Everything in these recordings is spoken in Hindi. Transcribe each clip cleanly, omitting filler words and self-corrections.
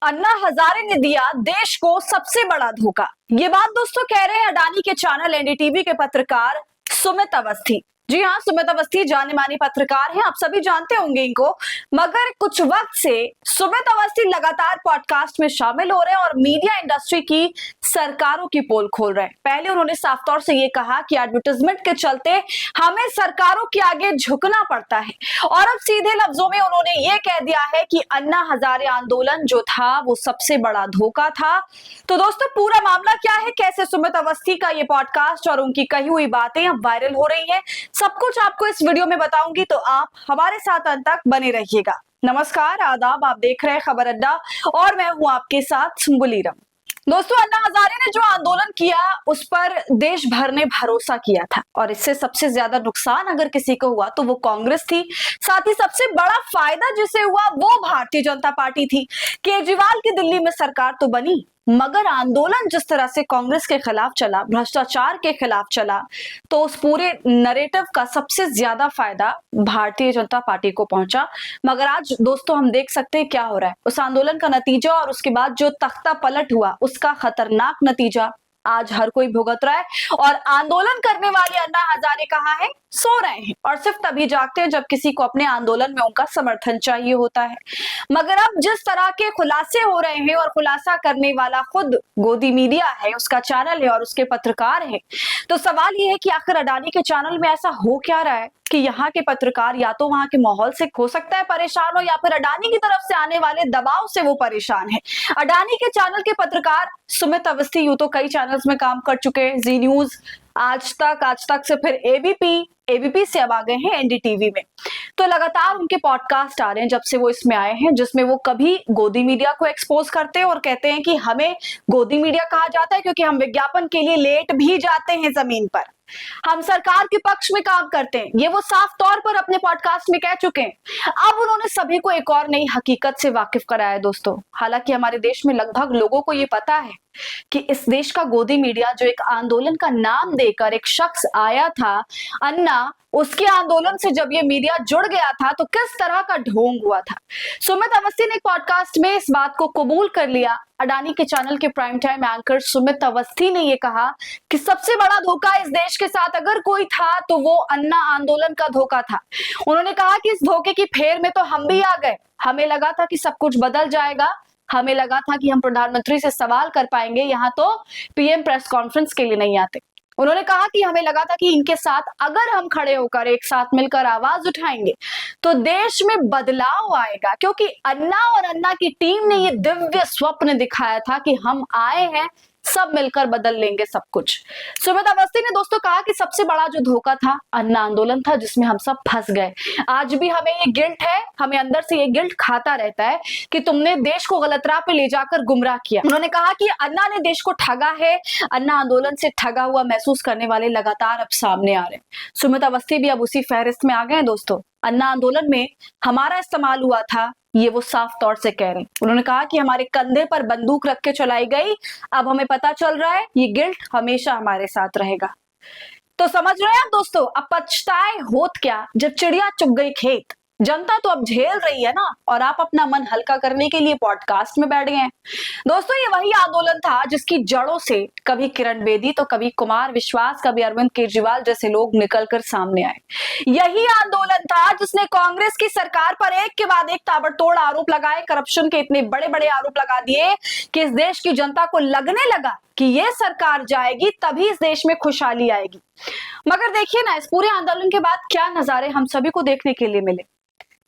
अन्ना हजारे ने दिया देश को सबसे बड़ा धोखा। ये बात दोस्तों कह रहे हैं अडानी के चैनल एनडीटीवी के पत्रकार सुमित अवस्थी। जी हाँ, सुमित अवस्थी जाने माने पत्रकार हैं, आप सभी जानते होंगे इनको। मगर कुछ वक्त से सुमित अवस्थी लगातार पॉडकास्ट में शामिल हो रहे हैं और मीडिया इंडस्ट्री की सरकारों की पोल खोल रहे हैं। पहले उन्होंने साफ तौर से ये कहा कि एडवर्टाइजमेंट के चलते हमें सरकारों के आगे झुकना पड़ता है, और अब सीधे लफ्जों में उन्होंने ये कह दिया है कि अन्ना हजारे आंदोलन जो था वो सबसे बड़ा धोखा था। तो दोस्तों पूरा मामला क्या है, कैसे सुमित अवस्थी का ये पॉडकास्ट और उनकी कही हुई बातें अब वायरल हो रही हैं, सब कुछ आपको इस वीडियो में बताऊंगी, तो आप हमारे साथ अंत तक बने रहिएगा। नमस्कार, आदाब, आप देख रहे हैं खबर अड्डा और मैं हूं आपके साथ सुम्बुलीरम। दोस्तों, अन्ना हजारे ने जो आंदोलन किया उस पर देश भर ने भरोसा किया था, और इससे सबसे ज्यादा नुकसान अगर किसी को हुआ तो वो कांग्रेस थी। साथ ही सबसे बड़ा फायदा जिसे हुआ वो भारतीय जनता पार्टी थी। केजरीवाल की दिल्ली में सरकार तो बनी, मगर आंदोलन जिस तरह से कांग्रेस के खिलाफ चला, भ्रष्टाचार के खिलाफ चला, तो उस पूरे नैरेटिव का सबसे ज्यादा फायदा भारतीय जनता पार्टी को पहुंचा। मगर आज दोस्तों हम देख सकते हैं क्या हो रहा है। उस आंदोलन का नतीजा और उसके बाद जो तख्ता पलट हुआ उसका खतरनाक नतीजा आज हर कोई भुगत रहा है। और आंदोलन करने वाले अन्ना हजारे कहाँ हैं? सो रहे हैं, और सिर्फ तभी जागते हैं जब किसी को अपने आंदोलन में उनका समर्थन चाहिए होता है। मगर अब जिस तरह के खुलासे हो रहे हैं, और खुलासा करने वाला खुद गोदी मीडिया है, उसका चैनल है और उसके पत्रकार है, तो सवाल ये है कि आखिर अडानी के चैनल में ऐसा हो क्या रहा है कि यहाँ के पत्रकार या तो वहां के माहौल से हो सकता है परेशान हो, या फिर अडानी की तरफ से आने वाले दबाव से वो परेशान है। अडानी के चैनल के पत्रकार सुमित अवस्थी यूं तो कई चैनल्स में काम कर चुके हैं, जी न्यूज, आज तक से फिर एबीपी से अब आ गए हैं एनडीटीवी में। तो लगातार उनके पॉडकास्ट आ रहे हैं जब से वो इसमें आए हैं, जिसमें वो कभी गोदी मीडिया को एक्सपोज करते हैं और कहते हैं कि हमें गोदी मीडिया कहा जाता है क्योंकि हम विज्ञापन के लिए लेट भी जाते हैं जमीन पर, हम सरकार के पक्ष में काम करते हैं, ये वो साफ तौर पर अपने पॉडकास्ट में कह चुके हैं। अब उन्होंने सभी को एक और नई हकीकत से वाकिफ कराया दोस्तों। हालांकि हमारे देश में लगभग लोगों को ये पता है कि इस देश का गोदी मीडिया जो एक आंदोलन का नाम देकर एक शख्स आया था अन्ना, उसके आंदोलन से जब ये मीडिया जुड़ गया था तो किस तरह का ढोंग हुआ था। सुमित अवस्थी ने एक पॉडकास्ट में इस बात को कबूल कर लिया। अडानी के चैनल के prime time anchor Sumit Awasthi ने ये कहा कि सबसे बड़ा धोखा इस देश के साथ अगर कोई था तो वो अन्ना आंदोलन का धोखा था। उन्होंने कहा कि इस धोखे की फेर में तो हम भी आ गए। हमें लगा था कि सब कुछ बदल जाएगा, हमें लगा था कि हम प्रधानमंत्री से सवाल कर पाएंगे, यहाँ तो पीएम प्रेस कॉन्फ्रेंस के लिए नहीं आते। उन्होंने कहा कि हमें लगा था कि इनके साथ अगर हम खड़े होकर एक साथ मिलकर आवाज उठाएंगे तो देश में बदलाव आएगा, क्योंकि अन्ना और अन्ना की टीम ने ये दिव्य स्वप्न दिखाया था कि हम आए हैं, सब मिलकर बदल लेंगे सब कुछ। सुमित अवस्थी ने दोस्तों कहा कि सबसे बड़ा जो धोखा था अन्ना आंदोलन था, जिसमें हम सब फंस गए। आज भी हमें ये गिल्ट है, हमें अंदर से ये गिल्ट खाता रहता है कि तुमने देश को गलत राह पे ले जाकर गुमराह किया। उन्होंने कहा कि अन्ना ने देश को ठगा है, अन्ना आंदोलन से ठगा हुआ महसूस करने वाले लगातार अब सामने आ रहे हैं। सुमित अवस्थी भी अब उसी फहरिस्त में आ गए हैं दोस्तों। अन्ना आंदोलन में हमारा इस्तेमाल हुआ था, ये वो साफ तौर से कह रहे हैं। उन्होंने कहा कि हमारे कंधे पर बंदूक रख के चलाई गई, अब हमें पता चल रहा है ये गिल्ट हमेशा हमारे साथ रहेगा। तो समझ रहे हैं आप दोस्तों, अब पछताए होत क्या जब चिड़िया चुग गई खेत। जनता तो अब झेल रही है ना, और आप अपना मन हल्का करने के लिए पॉडकास्ट में बैठ गए हैं। दोस्तों ये वही आंदोलन था जिसकी जड़ों से कभी किरण बेदी तो कभी कुमार विश्वास, कभी अरविंद केजरीवाल जैसे लोग निकलकर सामने आए। यही आंदोलन था जिसने कांग्रेस की सरकार पर एक के बाद एक ताबड़तोड़ आरोप लगाए, करप्शन के इतने बड़े बड़े आरोप लगा दिए कि इस देश की जनता को लगने लगा कि ये सरकार जाएगी तभी इस देश में खुशहाली आएगी। मगर देखिए ना, इस पूरे आंदोलन के बाद क्या नजारे हम सभी को देखने के लिए मिले।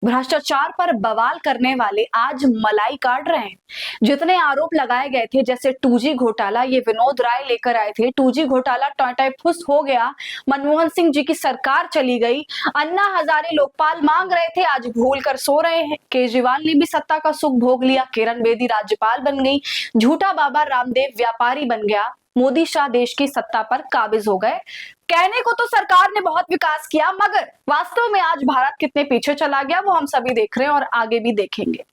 भ्रष्टाचार पर बवाल करने वाले आज मलाई काट रहे हैं। जितने आरोप लगाए गए थे, जैसे 2G घोटाला, ये विनोद राय लेकर आए थे, 2G घोटाला टॉय फुस हो गया, मनमोहन सिंह जी की सरकार चली गई, अन्ना हजारे लोकपाल मांग रहे थे, आज भूल कर सो रहे हैं। केजरीवाल ने भी सत्ता का सुख भोग लिया, किरण बेदी राज्यपाल बन गई, झूठा बाबा रामदेव व्यापारी बन गया, मोदी शाह देश की सत्ता पर काबिज हो गए। कहने को तो सरकार ने बहुत विकास किया, मगर वास्तव में आज भारत कितने पीछे चला गया वो हम सभी देख रहे हैं और आगे भी देखेंगे।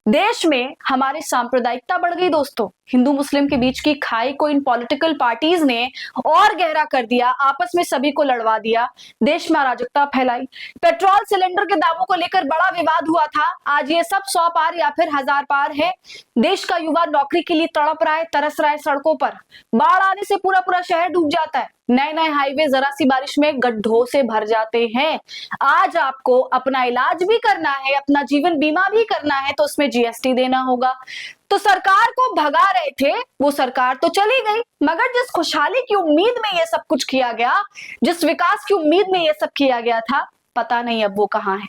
देश में हमारे सांप्रदायिकता बढ़ गई दोस्तों। हिंदू मुस्लिम के बीच की खाई को इन पॉलिटिकल पार्टीज ने और गहरा कर दिया, आपस में सभी को लड़वा दिया, देश में अराजकता फैलाई। पेट्रोल सिलेंडर के दामों को लेकर बड़ा विवाद हुआ था, आज ये सब 100 पार या फिर 1000 पार है। देश का युवा नौकरी के लिए तड़प रहा है, तरस रहा है सड़कों पर। बाढ़ आने से पूरा पूरा शहर डूब जाता है, नए नए हाईवे जरा सी बारिश में गड्ढों से भर जाते हैं। आज आपको अपना इलाज भी करना है, अपना जीवन बीमा भी करना है, तो उसमें जीएसटी देना होगा। तो सरकार को भगा रहे थे, वो सरकार तो चली गई, मगर जिस खुशहाली की उम्मीद में ये सब कुछ किया गया, जिस विकास की उम्मीद में ये सब किया गया था, पता नहीं अब वो कहाँ है।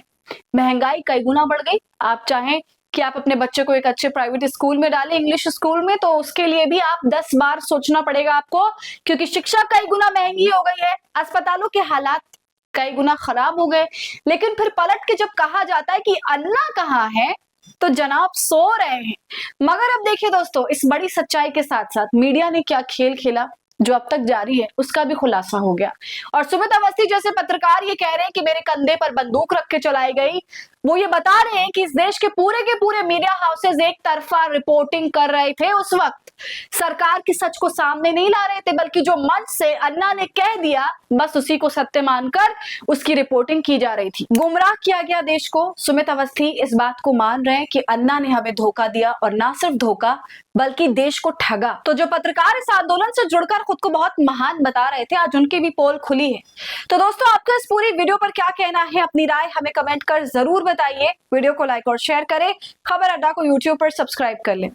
महंगाई कई गुना बढ़ गई। आप चाहें कि आप अपने बच्चे को एक अच्छे प्राइवेट स्कूल में डालें, इंग्लिश स्कूल में, तो उसके लिए भी आप 10 बार सोचना पड़ेगा आपको, क्योंकि शिक्षा कई गुना महंगी हो गई है, अस्पतालों के हालात कई गुना खराब हो गए। लेकिन फिर पलट के जब कहा जाता है कि अन्ना कहाँ है, तो जनाब सो रहे हैं। मगर अब देखिए दोस्तों, इस बड़ी सच्चाई के साथ साथ मीडिया ने क्या खेल खेला जो अब तक जारी है, उसका भी खुलासा हो गया। और सुमित अवस्थी जैसे पत्रकार ये कह रहे हैं कि मेरे कंधे पर बंदूक रख के चलाई गई। वो ये बता रहे हैं कि इस देश के पूरे मीडिया हाउसेज एक तरफा रिपोर्टिंग कर रहे थे। उस वक्त सरकार की सच को सामने नहीं ला रहे थे, बल्कि जो मंच से अन्ना ने कह दिया बस उसी को सत्य मानकर उसकी रिपोर्टिंग की जा रही थी। गुमराह किया गया देश को। सुमित अवस्थी इस बात को मान रहे हैं कि अन्ना ने हमें धोखा दिया, और ना सिर्फ धोखा बल्कि देश को ठगा। तो जो पत्रकार इस आंदोलन से जुड़कर खुद को बहुत महान बता रहे थे, आज उनकी भी पोल खुली है। तो दोस्तों, आपका इस पूरी वीडियो पर क्या कहना है, अपनी राय हमें कमेंट कर जरूर बताइए। वीडियो को लाइक और शेयर करें। खबर अड्डा को यूट्यूब पर सब्सक्राइब कर लें।